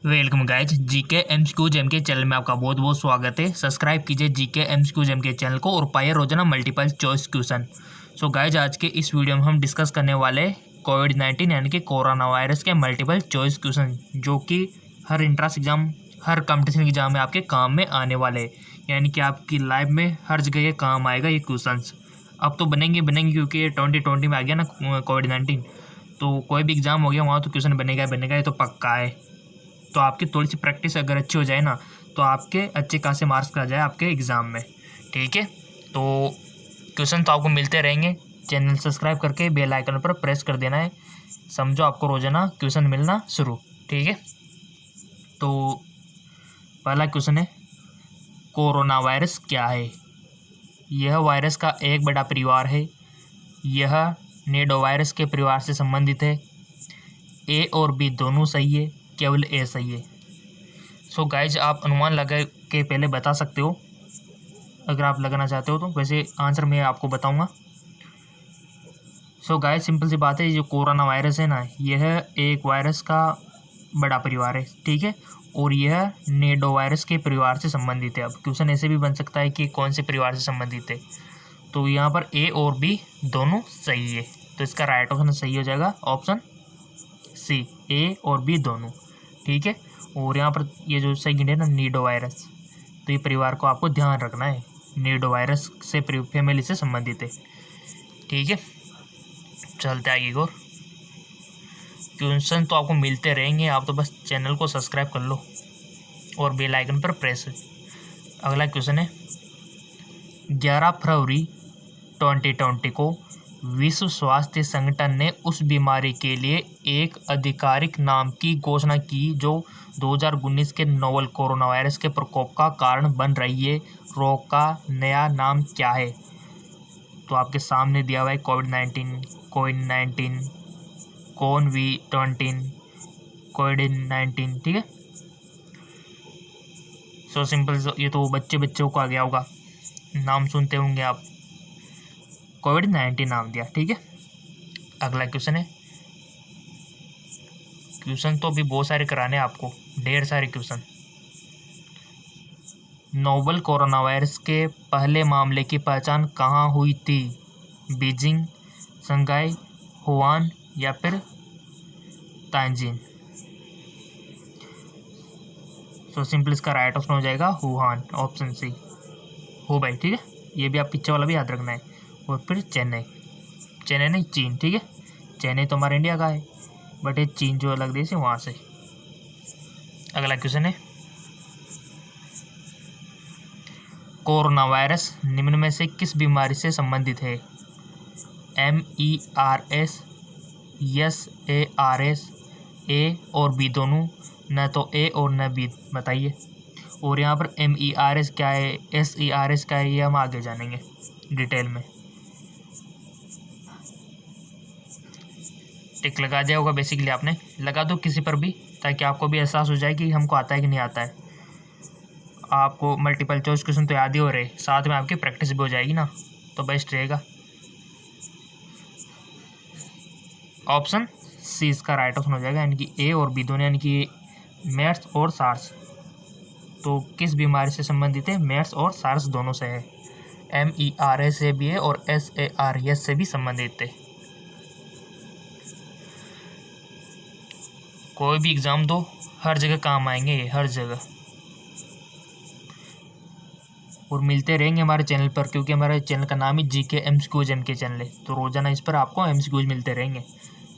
Welcome guys GK MCQ gem के channel में आपका बहुत बहुत स्वागत है। सब्सक्राइब कीजिए जीके एमसीक्यू जेम के चैनल को और पाइए रोजाना multiple choice question. So guys आज के इस वीडियो में हम डिस्कस करने वाले कोविड-19 यानी कि कोरोना वायरस के मल्टीपल चॉइस क्वेश्चन, जो कि हर इंट्रांस एग्जाम, हर कंपटीशन एग्जाम में आपके काम में आने वाले हैं, यानी कि आपकी लाइफ में हर जगह ये काम आएगा ये क्वेश्चन। अब तो बनेंगे क्योंकि ये 2020 में आ गया ना कोविड-19, तो कोई भी एग्जाम हो गया वहाँ तो क्वेश्चन बनेगा, ये तो पक्का है। तो आपकी थोड़ी सी प्रैक्टिस अगर अच्छी हो जाए ना तो आपके अच्छे खासे मार्क्स आ जाए आपके एग्ज़ाम में। ठीक है, तो क्वेश्चन तो आपको मिलते रहेंगे। चैनल सब्सक्राइब करके बेल आइकन पर प्रेस कर देना है, समझो आपको रोजाना क्वेश्चन मिलना शुरू। ठीक है, तो पहला क्वेश्चन है, कोरोना वायरस क्या है? यह वायरस का एक बड़ा परिवार है। यह निडोवायरस के परिवार से संबंधित है। ए और बी दोनों सही है, केवल ए सही है। सो गाइज आप अनुमान लगा के पहले बता सकते हो अगर आप लगाना चाहते हो तो, वैसे आंसर मैं आपको बताऊंगा। सो गाइज सिंपल सी बात है, जो कोरोना वायरस है ना, यह एक वायरस का बड़ा परिवार है। ठीक है, और यह निडोवायरस के परिवार से संबंधित है। अब क्वेश्चन ऐसे भी बन सकता है कि कौन से परिवार से संबंधित है, तो यहाँ पर ए और बी दोनों सही है, तो इसका राइट ऑप्शन सही हो जाएगा ऑप्शन सी, ए और बी दोनों। ठीक है, और यहाँ पर ये जो सेकंड है ना निडोवायरस, तो ये परिवार को आपको ध्यान रखना है, निडोवायरस से फैमिली से संबंधित है। ठीक है, चलते आगे और क्वेश्चन तो आपको मिलते रहेंगे, आप तो बस चैनल को सब्सक्राइब कर लो और बेल आइकन पर प्रेस। अगला क्वेश्चन है, 11 फरवरी 2020 को विश्व स्वास्थ्य संगठन ने उस बीमारी के लिए एक आधिकारिक नाम की घोषणा की जो 2019 के नोवेल कोरोना वायरस के प्रकोप का कारण बन रही है। रोग का नया नाम क्या है? तो आपके सामने दिया हुआ है कोविड-19, कोविड-19। ठीक है, सो सिंपल, ये तो बच्चों को आ गया होगा, नाम सुनते होंगे आप, कोविड-19 नाम दिया। ठीक है, अगला क्वेश्चन है, क्वेश्चन तो अभी बहुत सारे कराने हैं आपको, ढेर सारे क्वेश्चन। नोवेल कोरोना वायरस के पहले मामले की पहचान कहाँ हुई थी? बीजिंग, शंघाई, वुहान या फिर तांजिन? सो सिंपल इसका राइट ऑप्शन हो जाएगा वुहान, ऑप्शन सी, हो भाई। ठीक है, ये भी आप पीछे वाला भी याद रखना है। और फिर चेन्नई नहीं, चीन। ठीक है, चेन्नई तो हमारा इंडिया का है, बट ये चीन जो अलग देश है वहाँ से। अगला क्वेश्चन है, कोरोना वायरस निम्न में से किस बीमारी से संबंधित है? MERS, SARS, ए और बी दोनों, न तो ए और न बी, बताइए। और यहाँ पर MERS क्या है, SARS क्या है, ये हम आगे जानेंगे डिटेल में। टिक लगा दिया होगा, बेसिकली आपने लगा दो किसी पर भी, ताकि आपको भी एहसास हो जाए कि हमको आता है कि नहीं आता है। आपको मल्टीपल चॉइस क्वेश्चन तो याद ही हो रहे, साथ में आपकी प्रैक्टिस भी हो जाएगी ना, तो बेस्ट रहेगा। ऑप्शन सी इसका राइट ऑप्शन हो जाएगा, यानी कि ए और बी दोनों, यानी कि मेर्स और सार्स। तो किस बीमारी से संबंधित है? मेर्स और सार्स दोनों से है। MERS से भी है और SARS से भी संबंधित है। कोई भी एग्ज़ाम दो, हर जगह काम आएंगे ये, हर जगह, और मिलते रहेंगे हमारे चैनल पर, क्योंकि हमारे चैनल का नाम ही जीके एमसीक्यूज के चैनल है, तो रोजाना इस पर आपको एमसीक्यूज मिलते रहेंगे।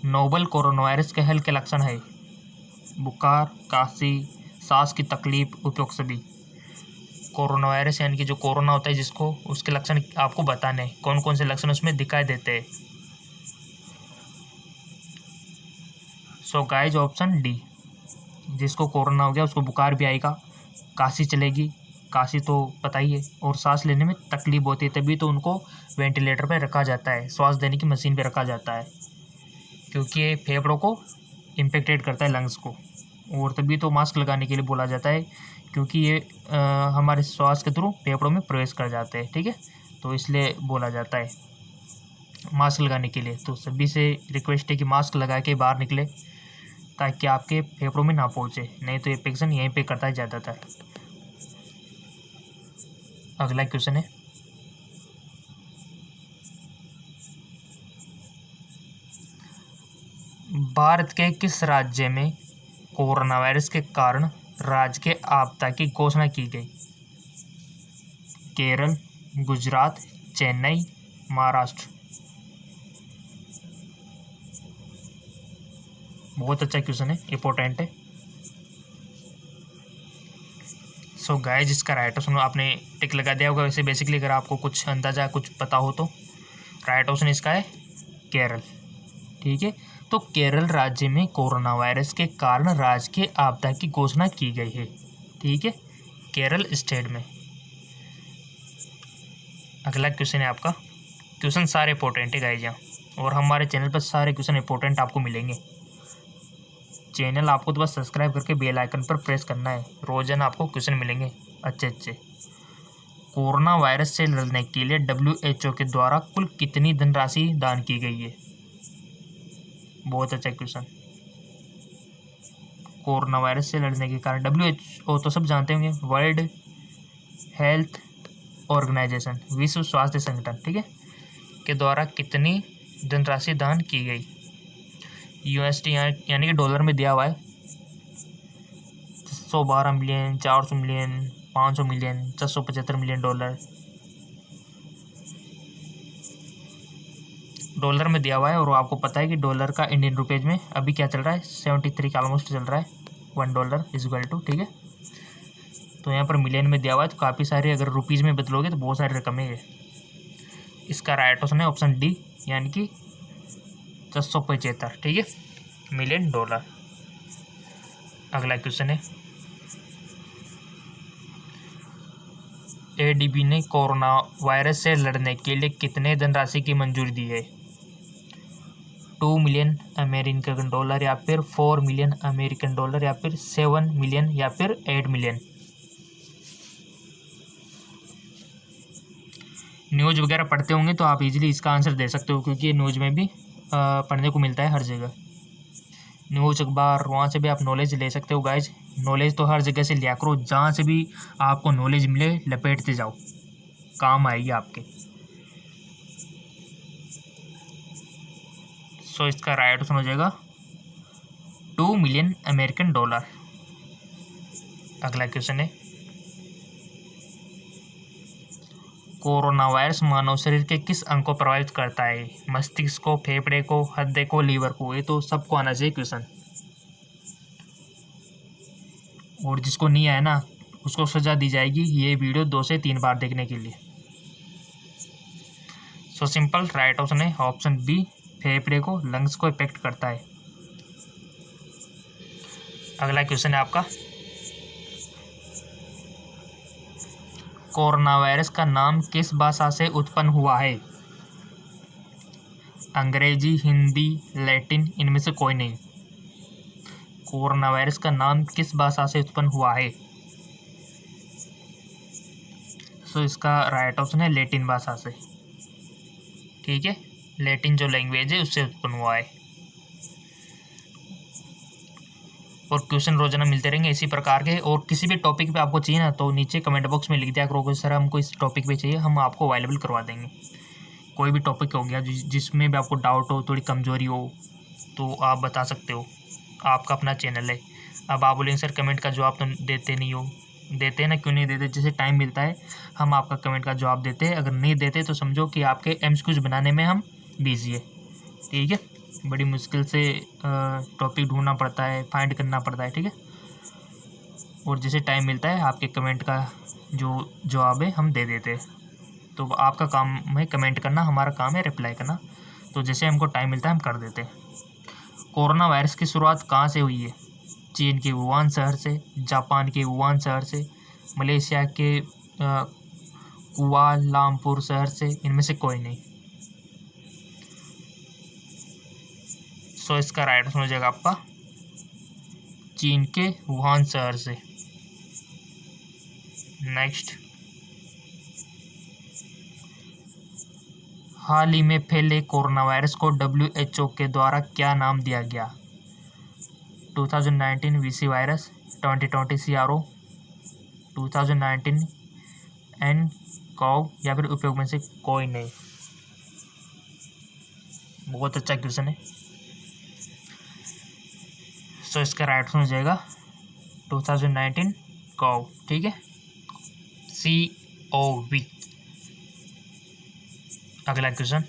नोवेल कोरोना वायरस के हल्के लक्षण है बुखार, खांसी, सांस की तकलीफ, उपयुक्त सभी। कोरोना वायरस यानी कि जो कोरोना होता है जिसको, उसके लक्षण आपको बताने हैं, कौन कौन से लक्षण उसमें दिखाई देते हैं। सो गाइज ऑप्शन डी, जिसको कोरोना हो गया उसको बुखार भी आएगा, खांसी चलेगी, खांसी तो पता ही है, और सांस लेने में तकलीफ होती है, तभी तो उनको वेंटिलेटर पर रखा जाता है, श्वास देने की मशीन पर रखा जाता है, क्योंकि ये फेफड़ों को इम्पेक्टेड करता है, लंग्स को, और तभी तो मास्क लगाने के लिए बोला जाता है, क्योंकि ये हमारे श्वास के थ्रू फेफड़ों में प्रवेश कर जाते हैं। ठीक है, तो इसलिए बोला जाता है मास्क लगाने के लिए। तो सभी से रिक्वेस्ट है कि मास्क लगा के बाहर निकले, ताकि आपके फेफड़ों में ना पहुँचे, नहीं तो इन्फेक्शन यहीं पे करता है ज़्यादातर। अगला क्वेश्चन है, भारत के किस राज्य में कोरोना वायरस के कारण राजकीय आपदा की घोषणा की गई? केरल, गुजरात, चेन्नई, महाराष्ट्र। बहुत अच्छा क्वेश्चन है, इंपॉर्टेंट है। सो गाइस, इसका राइट ऑप्शन आपने टिक लगा दिया होगा। वैसे बेसिकली अगर आपको कुछ अंदाजा कुछ पता हो तो राइट ऑप्शन इसका है केरल। ठीक है, तो केरल राज्य में कोरोना वायरस के कारण राजकीय आपदा की घोषणा की गई है। ठीक है, केरल स्टेट में। अगला क्वेश्चन है आपका, क्वेश्चन सारे इंपॉर्टेंट है गाइस यहाँ, और हमारे चैनल पर सारे क्वेश्चन इंपॉर्टेंट आपको मिलेंगे। चैनल आपको तो बस सब्सक्राइब करके बेल आइकन पर प्रेस करना है, रोजाना आपको क्वेश्चन मिलेंगे अच्छे अच्छे। कोरोना वायरस से लड़ने के लिए WHO के द्वारा कुल कितनी धनराशि दान की गई है? बहुत अच्छा क्वेश्चन। कोरोना वायरस से लड़ने के कारण WHO तो सब जानते होंगे, वर्ल्ड हेल्थ ऑर्गेनाइजेशन, विश्व स्वास्थ्य संगठन, ठीक है, के द्वारा कितनी धनराशि दान की गई? USD यानी कि डॉलर में दिया हुआ है। 112 million, 400 million, 500 million, 675 million dollar में दिया हुआ है। और आपको पता है कि डॉलर का इंडियन रुपीज में अभी क्या चल रहा है, 73 का ऑलमोस्ट चल रहा है। $1 = ठीक है, तो यहाँ पर मिलियन में दिया हुआ है, तो काफ़ी सारे अगर रुपीज़ में बदलोगे तो बहुत सारी रकम है। इसका राइट ऑप्शन है ऑप्शन डी, यानी कि 675, ठीक है, मिलियन डॉलर। अगला क्वेश्चन है, ADB ने कोरोना वायरस से लड़ने के लिए कितने धनराशि की मंजूरी दी है? 2 मिलियन अमेरिकन डॉलर, या फिर 4 मिलियन अमेरिकन डॉलर, या फिर 7 मिलियन, या फिर 8 मिलियन? न्यूज़ वगैरह पढ़ते होंगे तो आप इजीली इसका आंसर दे सकते हो, क्योंकि ये न्यूज़ में भी पढ़ने को मिलता है हर जगह। न्यूज़ अखबार, वहाँ से भी आप नॉलेज ले सकते हो गाइज। नॉलेज तो हर जगह से लिया करो, जहाँ से भी आपको नॉलेज मिले लपेटते जाओ, काम आएगी आपके। सो इसका राइट ऑप्शन हो जाएगा 2 मिलियन अमेरिकन डॉलर। अगला क्वेश्चन है, कोरोना वायरस मानव शरीर के किस अंग को प्रभावित करता है? मस्तिष्क को, फेफड़े को, हृदय को, लीवर को? ये तो सबको आना चाहिए क्वेश्चन, और जिसको नहीं आया ना उसको सजा दी जाएगी ये वीडियो 2 से 3 बार देखने के लिए। सो सिंपल, राइट ऑप्शन है ऑप्शन बी, फेफड़े को, लंग्स को इफेक्ट करता है। अगला क्वेश्चन है आपका, कोरोना वायरस का नाम किस भाषा से उत्पन्न हुआ है? अंग्रेजी, हिंदी, लैटिन, इनमें से कोई नहीं। कोरोना वायरस का नाम किस भाषा से उत्पन्न हुआ है? सो इसका राइट ऑप्शन है लैटिन भाषा से। ठीक है, लैटिन जो लैंग्वेज है उससे उत्पन्न हुआ है। और क्वेश्चन रोजाना मिलते रहेंगे इसी प्रकार के, और किसी भी टॉपिक पे आपको चाहिए ना तो नीचे कमेंट बॉक्स में लिख दिया करो, सर हमको इस टॉपिक पे चाहिए, हम आपको अवेलेबल करवा देंगे। कोई भी टॉपिक हो गया जिसमें भी आपको डाउट हो, थोड़ी कमजोरी हो, तो आप बता सकते हो, आपका अपना चैनल है। अब आप बोलेंगे सर कमेंट का जवाब तो देते नहीं हो, देते हैं ना, क्यों नहीं देते? जैसे टाइम मिलता है हम आपका कमेंट का जवाब देते हैं, अगर नहीं देते तो समझो कि आपके MCQs बनाने में हम बिजी है। ठीक है, बड़ी मुश्किल से टॉपिक ढूंढना पड़ता है, फाइंड करना पड़ता है। ठीक है, और जैसे टाइम मिलता है आपके कमेंट का जो जवाब है हम दे देते हैं। तो आपका काम है कमेंट करना, हमारा काम है रिप्लाई करना, तो जैसे हमको टाइम मिलता है हम कर देते हैं। कोरोना वायरस की शुरुआत कहाँ से हुई है? चीन के वुहान शहर से, जापान के वुहान शहर से, मलेशिया के कुआलालंपुर शहर से, इनमें से कोई नहीं। सो इसका राइट आंसर हो जाएगा आपका चीन के वुहान शहर से। नेक्स्ट, हाल ही में फैले कोरोना वायरस को WHO के द्वारा क्या नाम दिया गया? 2019 VC वायरस, 2020 CRO, 2019 एन कॉव, या फिर उपयोग में से कोई नहीं। बहुत अच्छा क्वेश्चन है। सो इसका राइट आंसर हो जाएगा 2019 कॉव। ठीक है, COV। अगला क्वेश्चन,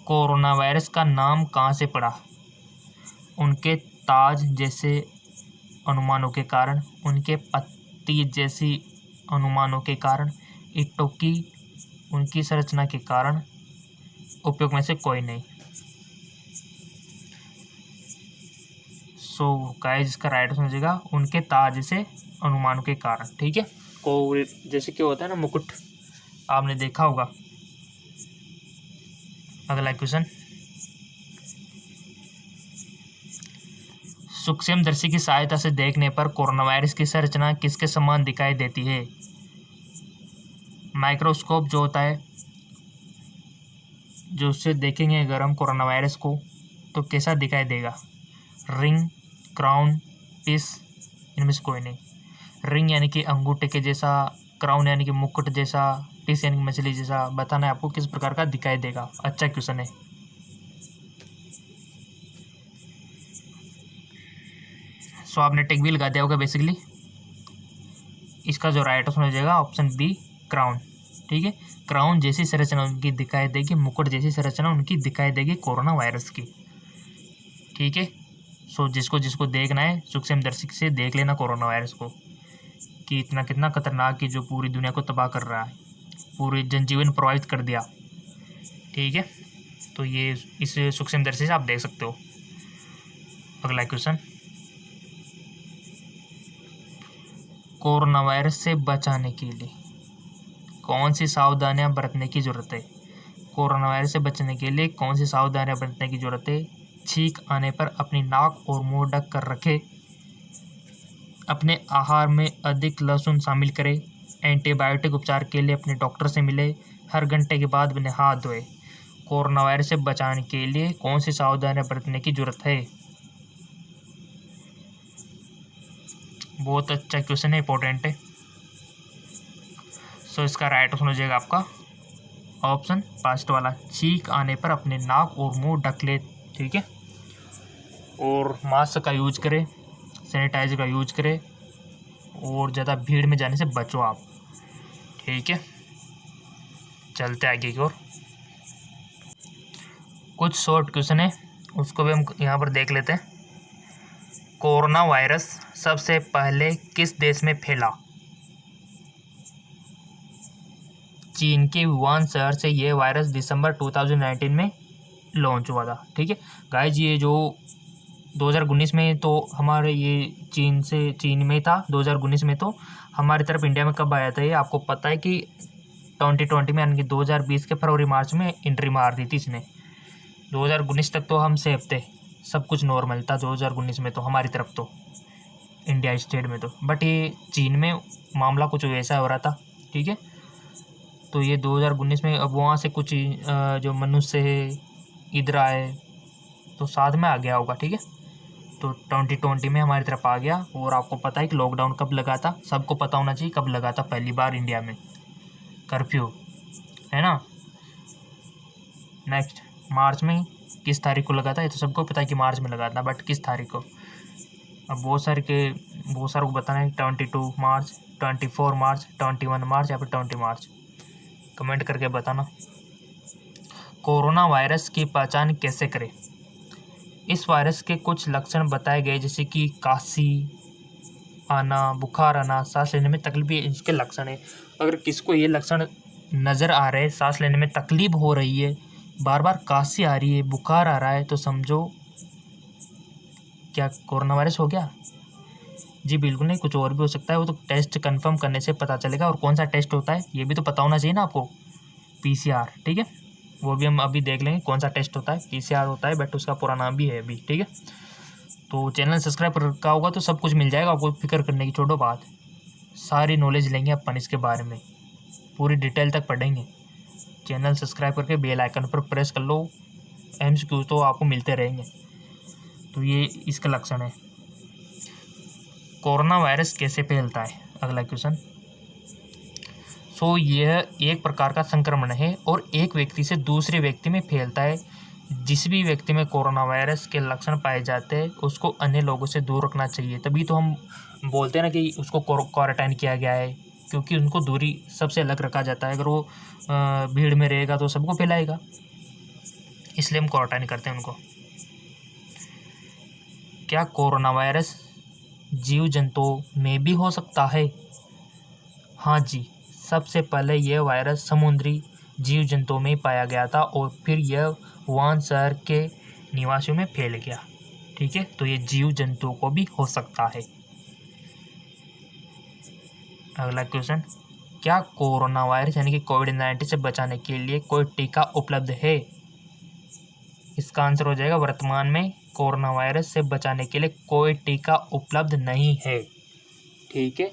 कोरोना वायरस का नाम कहाँ से पड़ा? उनके ताज जैसे अनुमानों के कारण, उनके पत्ती जैसी अनुमानों के कारण, ईंटों की उनकी संरचना के कारण, उपयोग में से कोई नहीं। सो गाइस इसका राइट आंसर हो जाएगा उनके ताज जैसे अनुमानों के कारण। ठीक है, को जैसे क्या होता है ना मुकुट, आपने देखा होगा। अगला क्वेश्चन, सूक्ष्मदर्शी की सहायता से देखने पर कोरोना वायरस की संरचना किसके समान दिखाई देती है? माइक्रोस्कोप जो होता है, जो उससे देखेंगे अगर हम कोरोना वायरस को तो कैसा दिखाई देगा? रिंग, क्राउन, पिस, इनमें से कोई नहीं। रिंग यानी कि अंगूठे के जैसा, क्राउन यानी कि मुकुट जैसा, पिस यानी कि मछली जैसा। बताना है आपको किस प्रकार का दिखाई देगा। अच्छा क्वेश्चन है। सो आपने टिक भी लगा दिया होगा बेसिकली। इसका जो राइट आंसर हो जाएगा ऑप्शन बी, क्राउन। ठीक है, क्राउन जैसी संरचना उनकी दिखाई देगी, मुकुट जैसी संरचना उनकी दिखाई देगी कोरोना वायरस की। ठीक है, सो जिसको जिसको देखना है सूक्ष्मदर्शी से देख लेना कोरोना वायरस को कि इतना कितना खतरनाक है, जो पूरी दुनिया को तबाह कर रहा है, पूरी जनजीवन प्रभावित कर दिया। ठीक है, तो ये इस सूक्ष्मदर्शी से आप देख सकते हो। अगला क्वेश्चन, कोरोना वायरस से बचाने के लिए कौन सी सावधानियां बरतने की ज़रूरत है? कोरोना वायरस से बचने के लिए कौन सी सावधानियां बरतने की ज़रूरत है? छींक आने पर अपनी नाक और मुंह ढक कर रखें, अपने आहार में अधिक लहसुन शामिल करें, एंटीबायोटिक उपचार के लिए अपने डॉक्टर से मिले, हर घंटे के बाद अपने हाथ धोए। कोरोना वायरस से बचाने के लिए कौन सी सावधानियां बरतने की ज़रूरत है? बहुत अच्छा क्वेश्चन है, इंपॉर्टेंट है। सो इसका राइट आंसर हो जाएगा आपका ऑप्शन फर्स्ट वाला, छींक आने पर अपने नाक और मुंह ढक ले। ठीक है, और मास्क का यूज करें, सैनिटाइजर का यूज करें, और ज़्यादा भीड़ में जाने से बचो आप। ठीक है, चलते आगे की ओर। कुछ शॉर्ट क्वेश्चन है, उसको भी हम यहाँ पर देख लेते हैं। कोरोना वायरस सबसे पहले किस देश में फैला? चीन के वुहान शहर से यह वायरस दिसंबर 2019 में लॉन्च हुआ था। ठीक है गाइज, ये जो 2019 में तो हमारे ये चीन में था 2019 में, तो हमारी तरफ इंडिया में कब आया था ये आपको पता है कि 2020 में, यानी कि 2020 के फरवरी मार्च में एंट्री मार दी थी इसने। 2019 तक तो हम सेफ थे, सब कुछ नॉर्मल था 2019 में तो हमारी तरफ तो, इंडिया स्टेट में तो। बट ये चीन में मामला कुछ वैसा हो रहा था। ठीक है, तो ये 2019 में अब वहाँ से कुछ जो मनुष्य है इधर आए तो साथ में आ गया होगा। ठीक है, तो 2020 में हमारी तरफ आ गया। और आपको पता है कि लॉकडाउन कब लगा था, सबको पता होना चाहिए कब लगा था पहली बार इंडिया में, कर्फ्यू, है ना। नेक्स्ट, मार्च में किस तारीख को लगा था, ये तो सबको पता है कि मार्च में लगा था, बट किस तारीख को? अब बहुत सारे को बताना है, 22 मार्च, 24 मार्च, 21 मार्च या फिर 20 मार्च। कमेंट करके बताना। कोरोना वायरस की पहचान कैसे करें? इस वायरस के कुछ लक्षण बताए गए, जैसे कि काशी आना, बुखार आना, सांस लेने में तकलीफ, इसके लक्षण है। अगर किसको ये लक्षण नज़र आ रहे हैं, सांस लेने में तकलीफ हो रही है, बार बार काशी आ रही है, बुखार आ रहा है, तो समझो क्या कोरोना वायरस हो गया। जी बिल्कुल नहीं, कुछ और भी हो सकता है, वो तो टेस्ट कंफर्म करने से पता चलेगा। और कौन सा टेस्ट होता है ये भी तो पता होना चाहिए ना आपको, PCR। ठीक है, वो भी हम अभी देख लेंगे कौन सा टेस्ट होता है, PCR होता है, बट उसका पूरा नाम भी है अभी। ठीक है, तो चैनल सब्सक्राइब रखा होगा तो सब कुछ मिल जाएगा आपको, फिक्र करने की छोड़ो बात, सारी नॉलेज लेंगे अपन इसके बारे में, पूरी डिटेल तक पढ़ेंगे। चैनल सब्सक्राइब करके बेल आइकन पर प्रेस कर लो, MCQ तो आपको मिलते रहेंगे। तो ये इसका लक्षण है। कोरोना वायरस कैसे फैलता है, अगला क्वेश्चन। यह एक प्रकार का संक्रमण है और एक व्यक्ति से दूसरे व्यक्ति में फैलता है। जिस भी व्यक्ति में कोरोना वायरस के लक्षण पाए जाते हैं उसको अन्य लोगों से दूर रखना चाहिए। तभी तो हम बोलते हैं ना कि उसको क्वारंटाइन किया गया है, क्योंकि उनको दूरी सबसे अलग रखा जाता है। अगर वो भीड़ में रहेगा तो सबको फैलाएगा, इसलिए हम क्वारंटाइन करते हैं उनको। क्या कोरोना वायरस जीव जंतुओं में भी हो सकता है? हाँ जी, सबसे पहले यह वायरस समुद्री जीव जंतुओं में पाया गया था और फिर यह वुहान शहर के निवासियों में फैल गया। ठीक है, तो ये जीव जंतुओं को भी हो सकता है। अगला क्वेश्चन, क्या कोरोना वायरस यानी कि कोविड-19 से बचाने के लिए कोई टीका उपलब्ध है? इसका आंसर हो जाएगा वर्तमान में कोरोना वायरस से बचाने के लिए कोई टीका उपलब्ध नहीं है। ठीक है,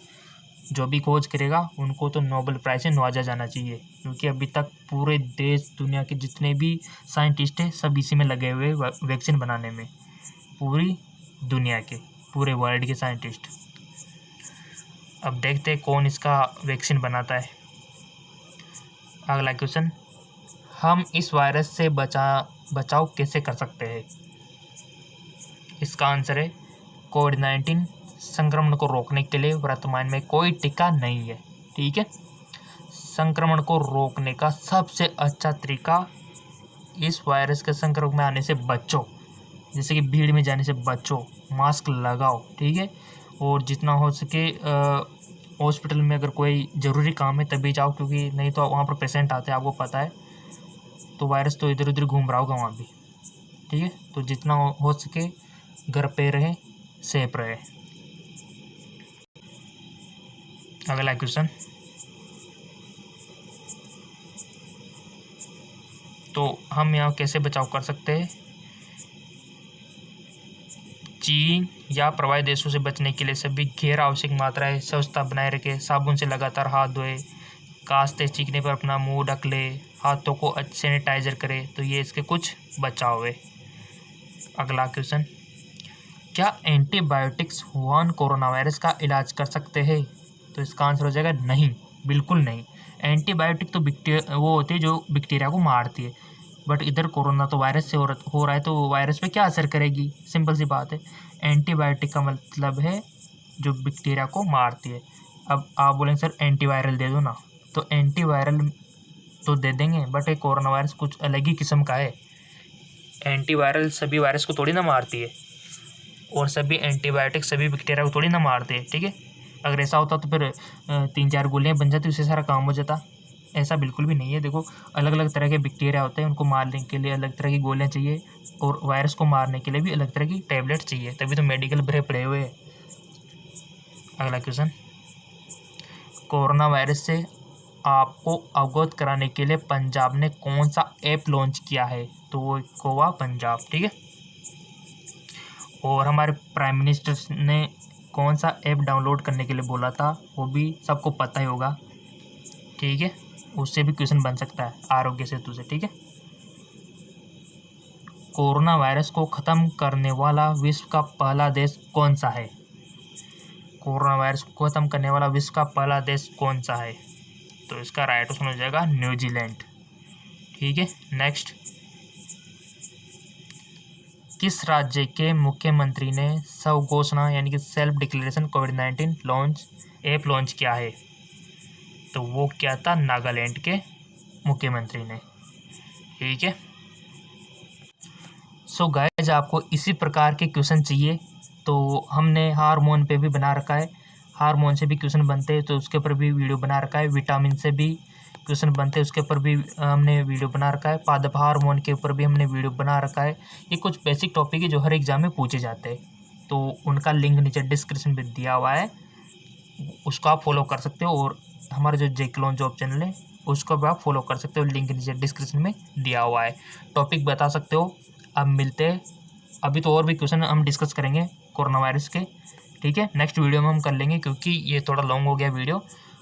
जो भी खोज करेगा उनको तो नोबेल प्राइज से नवाजा जाना चाहिए, क्योंकि अभी तक पूरे देश दुनिया के जितने भी साइंटिस्ट हैं सब इसी में लगे हुए वैक्सीन बनाने में। पूरी दुनिया के, पूरे वर्ल्ड के साइंटिस्ट। अब देखते हैं कौन इसका वैक्सीन बनाता है। अगला क्वेश्चन, हम इस वायरस से बचाव कैसे कर सकते हैं? इसका आंसर है कोविड-19 संक्रमण को रोकने के लिए वर्तमान में कोई टीका नहीं है। ठीक है, संक्रमण को रोकने का सबसे अच्छा तरीका इस वायरस के संक्रमण में आने से बचो, जैसे कि भीड़ में जाने से बचो, मास्क लगाओ। ठीक है, और जितना हो सके हॉस्पिटल में अगर कोई ज़रूरी काम है तभी जाओ, क्योंकि नहीं तो वहाँ पर पेशेंट आते हैं, आपको पता है, तो वायरस तो इधर उधर घूम रहा होगा वहाँ भी। ठीक है, तो जितना हो सके घर पे रहे, सेफ रहे। अगला क्वेश्चन, तो हम यहाँ कैसे बचाव कर सकते हैं? चीन या प्रभावित देशों से बचने के लिए सभी गैर आवश्यक मात्राएं स्वच्छता बनाए रखें, साबुन से लगातार हाथ धोए, खांसते चीखने पर अपना मुंह ढक ले, हाथों को सैनिटाइजर करें। तो ये इसके कुछ बचाव है। अगला क्वेश्चन, क्या एंटीबायोटिक्स वुहान कोरोना वायरस का इलाज कर सकते हैं? तो इसका आंसर हो जाएगा नहीं, बिल्कुल नहीं। एंटीबायोटिक तो वो होती है जो बैक्टीरिया को मारती है, बट इधर कोरोना तो वायरस से हो रहा है, तो वायरस पे क्या असर करेगी? सिंपल सी बात है। एंटीबायोटिक का मतलब है जो बैक्टीरिया को मारती है। अब आप बोलेंगे सर एंटीवायरल दे दो ना, तो एंटीवायरल तो दे देंगे, बट एक कोरोना वायरस कुछ अलग ही किस्म का है। एंटीवायरल सभी वायरस को थोड़ी ना मारती है, और सभी एंटीबायोटिक सभी बैक्टीरिया को थोड़ी ना मारते हैं। ठीक है, अगर ऐसा होता तो फिर 3-4 गोलियाँ बन जाती, उससे सारा काम हो जाता। ऐसा बिल्कुल भी नहीं है। देखो, अलग अलग तरह के बैक्टीरिया होते हैं, उनको मारने के लिए अलग तरह की गोलियाँ चाहिए, और वायरस को मारने के लिए भी अलग तरह की टैबलेट चाहिए, तभी तो मेडिकल भरे पड़े हुए हैं। अगला क्वेश्चन, कोरोना वायरस से आपको अवगत कराने के लिए पंजाब ने कौन सा ऐप लॉन्च किया है? तो वो कोवा पंजाब। ठीक है, और हमारे प्राइम मिनिस्टर ने कौन सा ऐप डाउनलोड करने के लिए बोला था, वो भी सबको पता ही होगा। ठीक है, उससे भी क्वेश्चन बन सकता है, आरोग्य सेतु से। ठीक है, कोरोना वायरस को ख़त्म करने वाला विश्व का पहला देश कौन सा है? कोरोना वायरस को ख़त्म करने वाला विश्व का पहला देश कौन सा है? तो इसका राइट ऑप्शन हो जाएगा न्यूजीलैंड। ठीक है, नेक्स्ट, किस राज्य के मुख्यमंत्री ने स्व घोषणा यानी कि सेल्फ डिक्लेरेशन कोविड-19 ऐप लॉन्च किया है? तो वो क्या था? नागालैंड के मुख्यमंत्री ने। ठीक है, सो गाइस, आपको इसी प्रकार के क्वेश्चन चाहिए तो हमने हार्मोन पे भी बना रखा है, हार्मोन से भी क्वेश्चन बनते हैं तो उसके ऊपर भी वीडियो बना रखा है, विटामिन से भी क्वेश्चन बनते हैं उसके ऊपर भी हमने वीडियो बना रखा है, पादप हार्मोन के ऊपर भी हमने वीडियो बना रखा है। ये कुछ बेसिक टॉपिक है जो हर एग्जाम में पूछे जाते हैं, तो उनका लिंक नीचे डिस्क्रिप्शन में दिया हुआ है, उसको आप फॉलो कर सकते हो। और हमारा जो जेक्लोन जॉब चैनल है उसको भी आप फॉलो कर सकते हो, लिंक नीचे डिस्क्रिप्शन में दिया हुआ है। टॉपिक बता सकते हो। अब मिलते हैं, अभी तो और भी क्वेश्चन हम डिस्कस करेंगे कोरोना वायरस के। ठीक है, नेक्स्ट वीडियो में हम कर लेंगे, क्योंकि ये थोड़ा लॉन्ग हो गया वीडियो।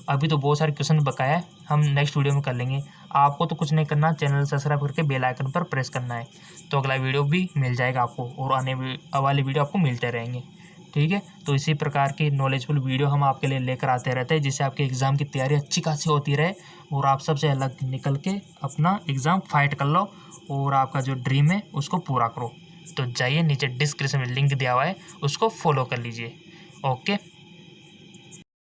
अभी तो बहुत सारे क्वेश्चन बकाया है, हम नेक्स्ट वीडियो में कर लेंगे। आपको तो कुछ नहीं करना, चैनल सब्सक्राइब करके बेल आइकन पर प्रेस करना है, तो अगला वीडियो भी मिल जाएगा आपको और आने वाले वीडियो आपको मिलते रहेंगे। ठीक है, तो इसी प्रकार की नॉलेजफुल वीडियो हम आपके लिए लेकर आते रहते हैं, जिससे आपके एग्ज़ाम की तैयारी अच्छी खासी होती रहे और आप सबसे अलग निकल के अपना एग्ज़ाम फाइट कर लो और आपका जो ड्रीम है उसको पूरा करो। तो जाइए, नीचे डिस्क्रिप्शन में लिंक दिया हुआ है, उसको फॉलो कर लीजिए। ओके।